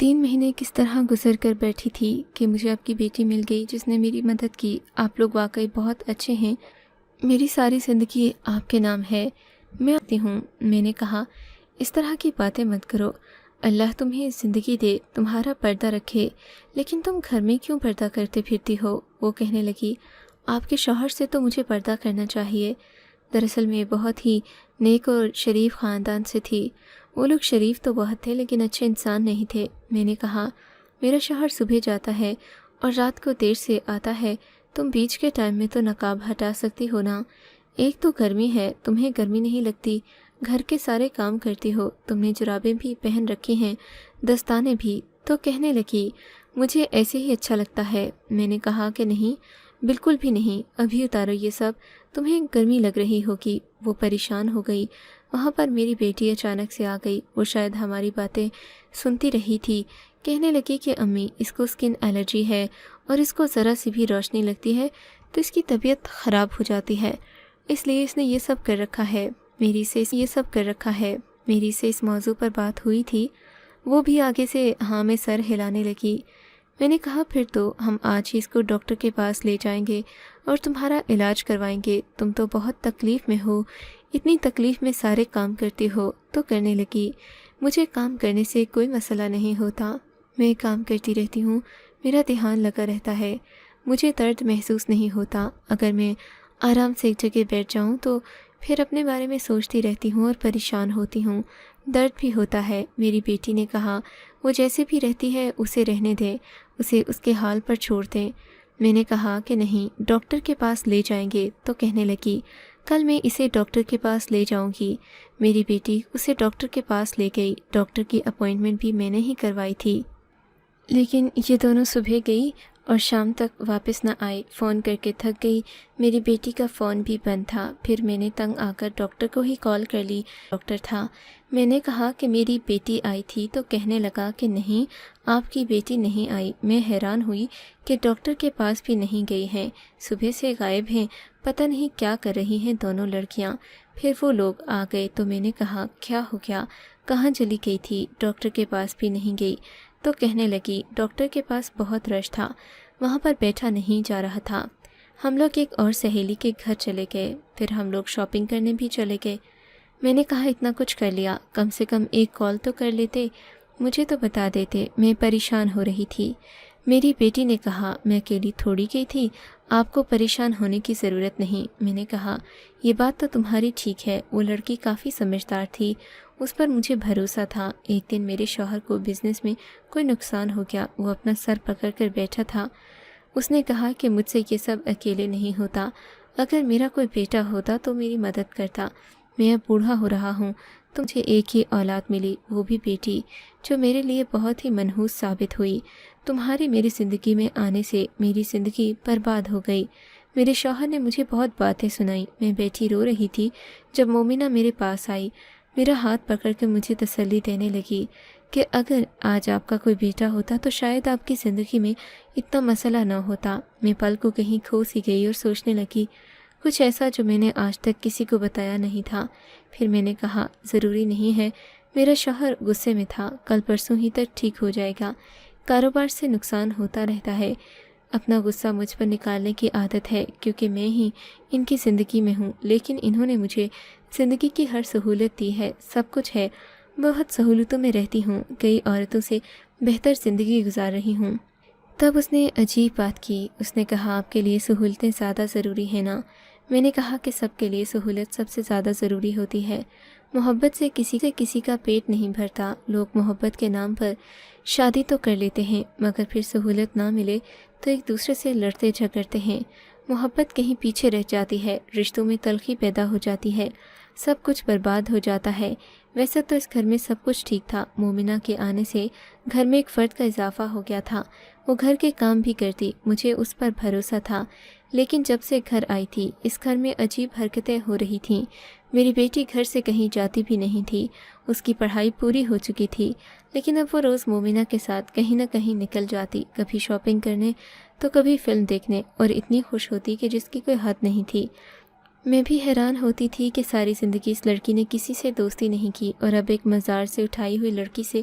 3 مہینے کس طرح گزر کر بیٹھی تھی کہ مجھے آپ کی بیٹی مل گئی جس نے میری مدد کی۔ آپ لوگ واقعی بہت اچھے ہیں، میری ساری زندگی آپ کے نام ہے، میں آتی ہوں۔ میں نے کہا اس طرح کی باتیں مت کرو، اللہ تمہیں زندگی دے، تمہارا پردہ رکھے، لیکن تم گھر میں کیوں پردہ کرتے پھرتی ہو؟ وہ کہنے لگی آپ کے شوہر سے تو مجھے پردہ کرنا چاہیے۔ دراصل میں بہت ہی نیک اور شریف خاندان سے تھی۔ وہ لوگ شریف تو بہت تھے لیکن اچھے انسان نہیں تھے۔ میں نے کہا میرا شوہر صبح جاتا ہے اور رات کو دیر سے آتا ہے، تم بیچ کے ٹائم میں تو نقاب ہٹا سکتی ہو نا۔ ایک تو گرمی ہے، تمہیں گرمی نہیں لگتی، گھر کے سارے کام کرتی ہو، تم نے جرابیں بھی پہن رکھی ہیں، دستانے بھی۔ تو کہنے لگی مجھے ایسے ہی اچھا لگتا ہے۔ میں نے کہا کہ نہیں، بالکل بھی نہیں، ابھی اتارو یہ سب، تمہیں گرمی لگ رہی ہوگی۔ وہ پریشان ہو گئی۔ وہاں پر میری بیٹی اچانک سے آ گئی۔ وہ شاید ہماری باتیں سنتی رہی تھی۔ کہنے لگی کہ امی اس کو اسکن الرجی ہے اور اس کو ذرا سی بھی روشنی لگتی ہے تو اس کی طبیعت خراب ہو جاتی ہے، اس لیے اس نے یہ سب کر رکھا ہے، میری سے اس موضوع پر بات ہوئی تھی۔ وہ بھی آگے سے ہاں میں سر ہلانے لگی۔ میں نے کہا پھر تو ہم آج ہی اس کو ڈاکٹر کے پاس لے جائیں گے اور تمہارا علاج کروائیں گے، تم تو بہت تکلیف میں ہو، اتنی تکلیف میں سارے کام کرتی ہو۔ تو کرنے لگی مجھے کام کرنے سے کوئی مسئلہ نہیں ہوتا، میں کام کرتی رہتی ہوں، میرا دھیان لگا رہتا ہے، مجھے درد محسوس نہیں ہوتا۔ اگر میں آرام سے ایک جگہ بیٹھ جاؤں تو پھر اپنے بارے میں سوچتی رہتی ہوں اور پریشان ہوتی ہوں، درد بھی ہوتا ہے۔ میری بیٹی نے کہا وہ جیسے بھی رہتی ہے اسے رہنے دیں، اسے اس کے حال پر چھوڑ دیں۔ میں نے کہا کہ نہیں، ڈاکٹر کے پاس لے جائیں گے۔ تو کہنے لگی کل میں اسے ڈاکٹر کے پاس لے جاؤں گی۔ میری بیٹی اسے ڈاکٹر کے پاس لے گئی۔ ڈاکٹر کی اپوائنٹمنٹ بھی میں نے ہی کروائی تھی، لیکن یہ دونوں صبح گئی اور شام تک واپس نہ آئی۔ فون کر کے تھک گئی، میری بیٹی کا فون بھی بند تھا۔ پھر میں نے تنگ آ کر ڈاکٹر کو ہی کال کر لی۔ ڈاکٹر تھا۔ میں نے کہا کہ میری بیٹی آئی تھی، تو کہنے لگا کہ نہیں، آپ کی بیٹی نہیں آئی۔ میں حیران ہوئی کہ ڈاکٹر کے پاس بھی نہیں گئی ہیں، صبح سے غائب ہیں، پتہ نہیں کیا کر رہی ہیں دونوں لڑکیاں۔ پھر وہ لوگ آ گئے تو میں نے کہا کیا ہو گیا، کہاں چلی گئی تھی؟ ڈاکٹر کے پاس بھی نہیں گئی۔ تو کہنے لگی ڈاکٹر کے پاس بہت رش تھا، وہاں پر بیٹھا نہیں جا رہا تھا۔ ہم لوگ ایک اور سہیلی کے گھر چلے گئے، پھر ہم لوگ شاپنگ کرنے بھی چلے گئے۔ میں نے کہا اتنا کچھ کر لیا، کم سے کم ایک کال تو کر لیتے، مجھے تو بتا دیتے، میں پریشان ہو رہی تھی۔ میری بیٹی نے کہا میں اکیلی تھوڑی گئی تھی، آپ کو پریشان ہونے کی ضرورت نہیں۔ میں نے کہا یہ بات تو تمہاری ٹھیک ہے، وہ لڑکی کافی سمجھدار تھی، اس پر مجھے بھروسہ تھا۔ ایک دن میرے شوہر کو بزنس میں کوئی نقصان ہو گیا، وہ اپنا سر پکڑ کر بیٹھا تھا۔ اس نے کہا کہ مجھ سے یہ سب اکیلے نہیں ہوتا، اگر میرا کوئی بیٹا ہوتا تو میری مدد کرتا، میں اب بوڑھا ہو رہا ہوں تو مجھے ایک ہی اولاد ملی، وہ بھی بیٹی، جو میرے لیے بہت ہی منحوس ثابت ہوئی۔ تمہاری میری زندگی میں آنے سے میری زندگی برباد ہو گئی۔ میرے شوہر نے مجھے بہت باتیں سنائی، میں بیٹھی رو رہی تھی جب مومنہ میرے پاس آئی، میرا ہاتھ پکڑ کے مجھے تسلی دینے لگی کہ اگر آج آپ کا کوئی بیٹا ہوتا تو شاید آپ کی زندگی میں اتنا مسئلہ نہ ہوتا۔ میں پل کو کہیں کھو سی گئی اور سوچنے لگی کچھ ایسا جو میں نے آج تک کسی کو بتایا نہیں تھا۔ پھر میں نے کہا ضروری نہیں ہے، میرا شوہر غصے میں تھا، کل پرسوں ہی تک ٹھیک ہو جائے گا، کاروبار سے نقصان ہوتا رہتا ہے، اپنا غصہ مجھ پر نکالنے کی عادت ہے کیونکہ میں ہی ان کی زندگی میں ہوں، لیکن انہوں نے مجھے زندگی کی ہر سہولت دی ہے، سب کچھ ہے، بہت سہولتوں میں رہتی ہوں، کئی عورتوں سے بہتر زندگی گزار رہی ہوں۔ تب اس نے عجیب بات کی، اس نے کہا آپ کے لیے سہولتیں زیادہ ضروری ہیں نا؟ میں نے کہا کہ سب کے لیے سہولت سب سے زیادہ ضروری ہوتی ہے، محبت سے کسی کا پیٹ نہیں بھرتا، لوگ محبت کے نام پر شادی تو کر لیتے ہیں مگر پھر سہولت نہ ملے تو ایک دوسرے سے لڑتے جھگڑتے ہیں، محبت کہیں پیچھے رہ جاتی ہے، رشتوں میں تلخی پیدا ہو جاتی ہے، سب کچھ برباد ہو جاتا ہے۔ ویسے تو اس گھر میں سب کچھ ٹھیک تھا، مومنہ کے آنے سے گھر میں ایک فرد کا اضافہ ہو گیا تھا، وہ گھر کے کام بھی کرتی، مجھے اس پر بھروسہ تھا، لیکن جب سے گھر آئی تھی اس گھر میں عجیب حرکتیں ہو رہی تھیں۔ میری بیٹی گھر سے کہیں جاتی بھی نہیں تھی، اس کی پڑھائی پوری ہو چکی تھی، لیکن اب وہ روز مومنہ کے ساتھ کہیں نہ کہیں نکل جاتی، کبھی شاپنگ کرنے تو کبھی فلم دیکھنے، اور اتنی خوش ہوتی کہ جس کی کوئی حد نہیں تھی۔ میں بھی حیران ہوتی تھی کہ ساری زندگی اس لڑکی نے کسی سے دوستی نہیں کی اور اب ایک مزار سے اٹھائی ہوئی لڑکی سے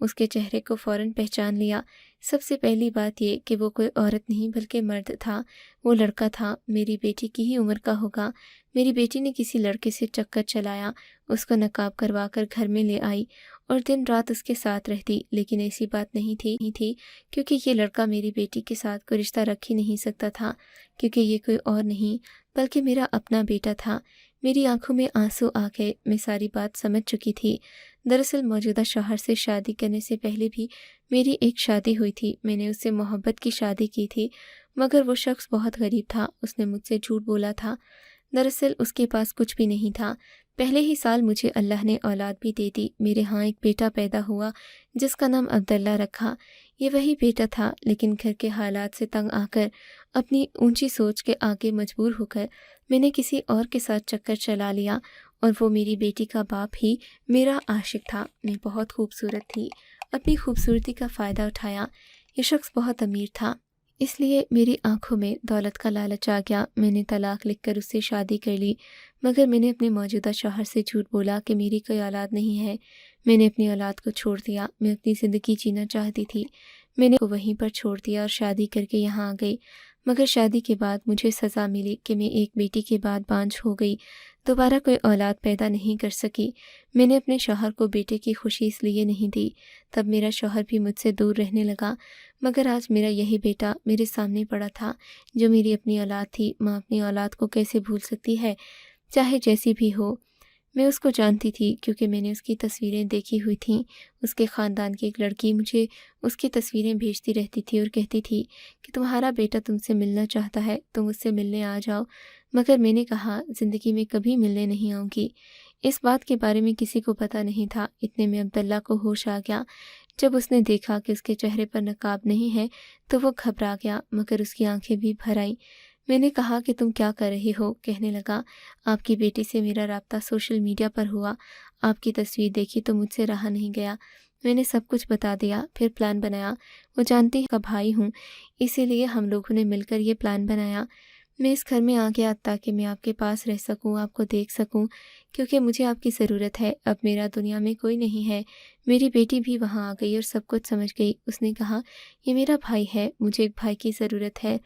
اس کے چہرے کو فوراً پہچان لیا۔ سب سے پہلی بات یہ کہ وہ کوئی عورت نہیں بلکہ مرد تھا۔ وہ لڑکا تھا، میری بیٹی کی ہی عمر کا ہوگا۔ میری بیٹی نے کسی لڑکے سے چکر چلایا، اس کو نقاب کروا کر گھر میں لے آئی اور دن رات اس کے ساتھ رہتی، لیکن ایسی بات نہیں تھی کیونکہ یہ لڑکا میری بیٹی کے ساتھ کوئی رشتہ رکھ ہی نہیں سکتا تھا، کیونکہ یہ کوئی اور نہیں بلکہ میرا اپنا بیٹا تھا۔ میری آنکھوں میں آنسو آ گئے، میں ساری بات سمجھ چکی تھی۔ دراصل موجودہ شوہر سے شادی کرنے سے پہلے بھی میری ایک شادی ہوئی تھی، میں نے اس سے محبت کی شادی کی تھی، مگر وہ شخص بہت غریب تھا، اس نے مجھ سے جھوٹ بولا تھا۔ دراصل اس کے پاس کچھ بھی نہیں تھا۔ پہلے ہی سال مجھے اللہ نے اولاد بھی دے دی، میرے ہاں ایک بیٹا پیدا ہوا جس کا نام عبداللہ رکھا۔ یہ وہی بیٹا تھا، لیکن گھر کے حالات سے تنگ آ کر، اپنی اونچی سوچ کے آگے مجبور ہو کر میں نے کسی اور کے ساتھ چکر چلا لیا، اور وہ میری بیٹی کا باپ ہی میرا عاشق تھا۔ میں بہت خوبصورت تھی، اپنی خوبصورتی کا فائدہ اٹھایا۔ یہ شخص بہت امیر تھا، اس لیے میری آنکھوں میں دولت کا لالچ آ گیا۔ میں نے طلاق لکھ کر اس سے شادی کر لی، مگر میں نے اپنے موجودہ شوہر سے جھوٹ بولا کہ میری کوئی اولاد نہیں ہے۔ میں نے اپنی اولاد کو چھوڑ دیا، میں اپنی زندگی جینا چاہتی تھی۔ میں نے وہیں پر چھوڑ دیا اور شادی کر کے یہاں آ گئی، مگر شادی کے بعد مجھے سزا ملی کہ میں ایک بیٹی کے بعد بانجھ ہو گئی، دوبارہ کوئی اولاد پیدا نہیں کر سکی۔ میں نے اپنے شوہر کو بیٹے کی خوشی اس لیے نہیں دی، تب میرا شوہر بھی مجھ سے دور رہنے لگا، مگر آج میرا یہی بیٹا میرے سامنے پڑا تھا جو میری اپنی اولاد تھی۔ ماں اپنی اولاد کو کیسے بھول سکتی ہے، چاہے جیسی بھی ہو۔ میں اس کو جانتی تھی کیونکہ میں نے اس کی تصویریں دیکھی ہوئی تھیں۔ اس کے خاندان کی ایک لڑکی مجھے اس کی تصویریں بھیجتی رہتی تھی اور کہتی تھی کہ تمہارا بیٹا تم سے ملنا چاہتا ہے، تم اس سے ملنے آ جاؤ، مگر میں نے کہا زندگی میں کبھی ملنے نہیں آؤں گی۔ اس بات کے بارے میں کسی کو پتہ نہیں تھا۔ اتنے میں عبداللہ کو ہوش آ گیا۔ جب اس نے دیکھا کہ اس کے چہرے پر نقاب نہیں ہے تو وہ گھبرا گیا، مگر اس کی آنکھیں بھی بھر آئیں۔ میں نے کہا کہ تم کیا کر رہی ہو؟ کہنے لگا آپ کی بیٹی سے میرا رابطہ سوشل میڈیا پر ہوا، آپ کی تصویر دیکھی تو مجھ سے رہا نہیں گیا۔ میں نے سب کچھ بتا دیا، پھر پلان بنایا۔ وہ جانتی ہے کا بھائی ہوں، اسی لیے ہم لوگوں نے مل کر یہ پلان بنایا۔ میں اس گھر میں آ گیا تاکہ میں آپ کے پاس رہ سکوں، آپ کو دیکھ سکوں، کیونکہ مجھے آپ کی ضرورت ہے۔ اب میرا دنیا میں کوئی نہیں ہے۔ میری بیٹی بھی وہاں آ گئی اور سب کچھ سمجھ گئی۔ اس نے کہا یہ میرا بھائی ہے، مجھے ایک بھائی کی ضرورت ہے۔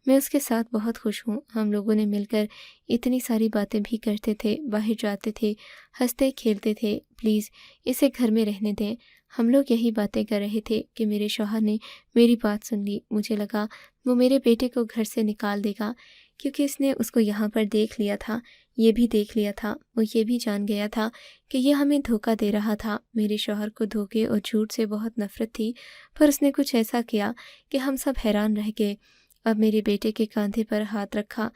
میں اس کے ساتھ بہت خوش ہوں۔ ہم لوگوں نے مل کر اتنی ساری باتیں بھی کرتے تھے، باہر جاتے تھے، ہنستے کھیلتے تھے۔ پلیز اسے گھر میں رہنے دیں۔ ہم لوگ یہی باتیں کر رہے تھے کہ میرے شوہر نے میری بات سن لی۔ مجھے لگا وہ میرے بیٹے کو گھر سے نکال دے گا، کیونکہ اس نے اس کو یہاں پر دیکھ لیا تھا، یہ بھی دیکھ لیا تھا۔ وہ یہ بھی جان گیا تھا کہ یہ ہمیں دھوکہ دے رہا تھا۔ میرے شوہر کو دھوکے اور جھوٹ سے بہت نفرت تھی، پر اس نے کچھ ایسا کیا کہ ہم سب حیران رہ گئے۔ اب میرے بیٹے کے کاندھے پر ہاتھ رکھا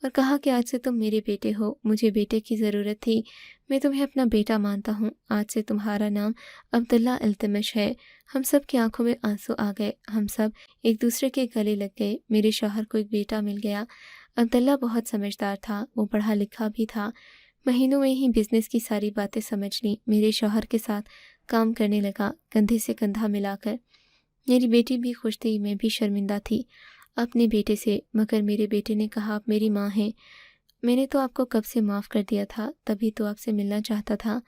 اور کہا کہ آج سے تم میرے بیٹے ہو، مجھے بیٹے کی ضرورت تھی، میں تمہیں اپنا بیٹا مانتا ہوں، آج سے تمہارا نام عبداللہ التمش ہے۔ ہم سب کی آنکھوں میں آنسو آ گئے، ہم سب ایک دوسرے کے گلے لگ گئے۔ میرے شوہر کو ایک بیٹا مل گیا۔ عبداللہ بہت سمجھدار تھا، وہ پڑھا لکھا بھی تھا، مہینوں میں ہی بزنس کی ساری باتیں سمجھ لیں۔ میرے شوہر کے ساتھ کام کرنے لگا، کندھے سے کندھا ملا کر۔ میری بیٹی بھی خوش تھی، میں بھی شرمندہ تھی اپنے بیٹے سے، مگر میرے بیٹے نے کہا آپ میری ماں ہیں، میں نے تو آپ کو کب سے معاف کر دیا تھا، تبھی تو آپ سے ملنا چاہتا تھا۔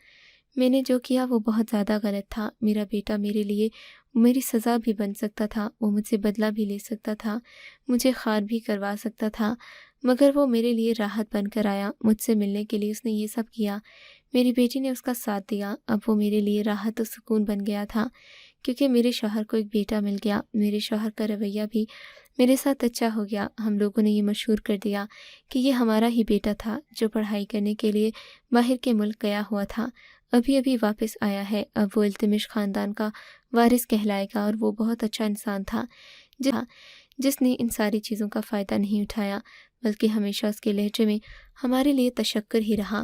میں نے جو کیا وہ بہت زیادہ غلط تھا۔ میرا بیٹا میرے لیے میری سزا بھی بن سکتا تھا، وہ مجھ سے بدلہ بھی لے سکتا تھا، مجھے خوار بھی کروا سکتا تھا، مگر وہ میرے لیے راحت بن کر آیا۔ مجھ سے ملنے کے لیے اس نے یہ سب کیا۔ میری بیٹی نے اس کا ساتھ دیا۔ اب وہ میرے لیے راحت و سکون بن گیا تھا، کیونکہ میرے شوہر کو ایک بیٹا مل گیا۔ میرے شوہر کا رویہ بھی میرے ساتھ اچھا ہو گیا۔ ہم لوگوں نے یہ مشہور کر دیا کہ یہ ہمارا ہی بیٹا تھا جو پڑھائی کرنے کے لیے باہر کے ملک گیا ہوا تھا، ابھی واپس آیا ہے۔ اب وہ التمش خاندان کا وارث کہلائے گا، اور وہ بہت اچھا انسان تھا جس نے ان ساری چیزوں کا فائدہ نہیں اٹھایا، بلکہ ہمیشہ اس کے لہجے میں ہمارے لیے تشکر ہی رہا۔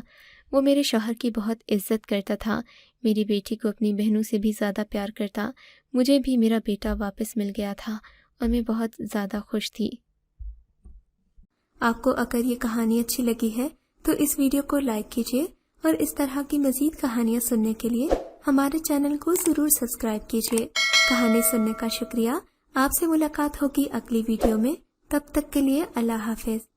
وہ میرے شوہر کی بہت عزت کرتا تھا، میری بیٹی کو اپنی بہنوں سے بھی زیادہ پیار کرتا۔ مجھے بھی میرا بیٹا واپس مل گیا تھا اور میں بہت زیادہ خوش تھی۔ آپ کو اگر یہ کہانی اچھی لگی ہے تو اس ویڈیو کو لائک کیجیے، اور اس طرح کی مزید کہانیاں سننے کے لیے ہمارے چینل کو ضرور سبسکرائب کیجیے۔ کہانی سننے کا شکریہ۔ آپ سے ملاقات ہوگی اگلی ویڈیو میں، تب تک کے لیے اللہ حافظ۔